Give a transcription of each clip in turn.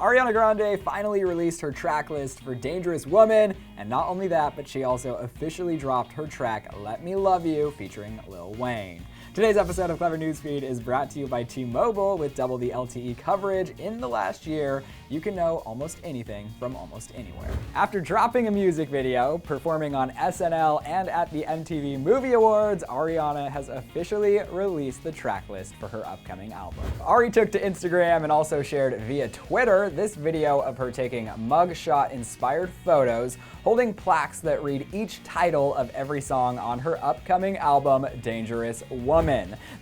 Ariana Grande finally released her track list for Dangerous Woman, and not only that, but she also officially dropped her track Let Me Love You featuring Lil Wayne. Today's episode of Clevver Newsfeed is brought to you by T-Mobile. With double the LTE coverage in the last year, you can know almost anything from almost anywhere. After dropping a music video, performing on SNL, and at the MTV Movie Awards, Ariana has officially released the track list for her upcoming album. Ari took to Instagram and also shared via Twitter this video of her taking mugshot-inspired photos, holding plaques that read each title of every song on her upcoming album, Dangerous Woman.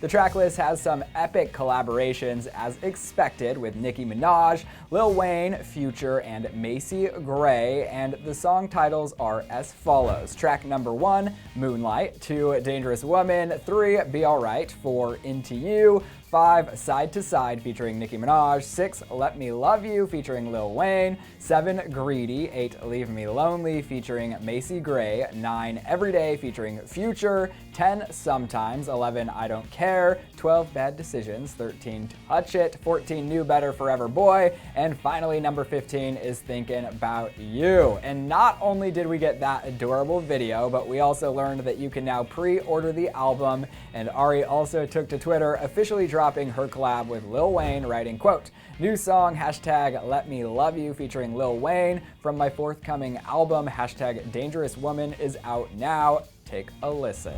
The track list has some epic collaborations as expected with Nicki Manaj, Lil Wayne, Future, and Macy Grey, and the song titles are as follows. Track number 1, Moonlight, 2, Dangerous Woman, 3, Be Alright, 4, Into You, 5, Side to Side featuring Nicki Manaj, 6, Let Me Love You featuring Lil Wayne, 7, Greedy, 8, Leave Me Lonely featuring Macy Grey, 9, Everyday featuring Future, 10, Sometimes, 11, I Don't Care, 12, Bad Decisions, 13, Touch It, 14, New Better Forever Boy, and finally number 15 is Thinking About You. And not only did we get that adorable video, but we also learned that you can now pre-order the album, and Ari also took to Twitter officially dropping her collab with Lil Wayne, writing, quote, "New song, hashtag Let Me Love You featuring Lil Wayne from my forthcoming album, hashtag Dangerous Woman is out now. Take a listen."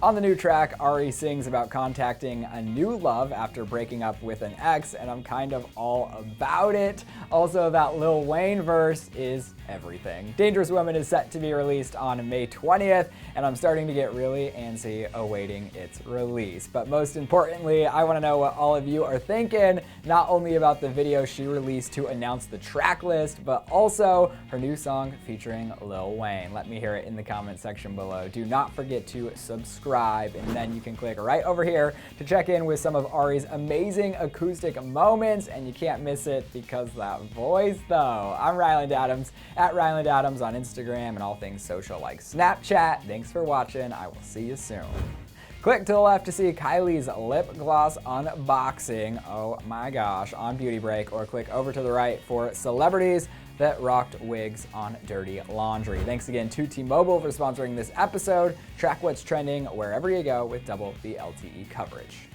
On the new track, Ari sings about contacting a new love after breaking up with an ex, and I'm kind of all about it. Also, that Lil Wayne verse is everything. Dangerous Woman is set to be released on May 20th, and I'm starting to get really antsy awaiting its release. But most importantly, I want to know what all of you are thinking, not only about the video she released to announce the track list, but also her new song featuring Lil Wayne. Let me hear it in the comment section below. Do not forget to subscribe, and then you can click right over here to check in with some of Ari's amazing acoustic moments, and you can't miss it because that voice though. I'm Ryland Adams, at Ryland Adams on Instagram and all things social like Snapchat. Thanks for watching. I will see you soon. Click to the left to see Kylie's lip gloss unboxing, oh my gosh, on Beauty Break, or click over to the right for celebrities that rocked wigs on Dirty Laundry. Thanks again to T-Mobile for sponsoring this episode. Track what's trending wherever you go with double the LTE coverage.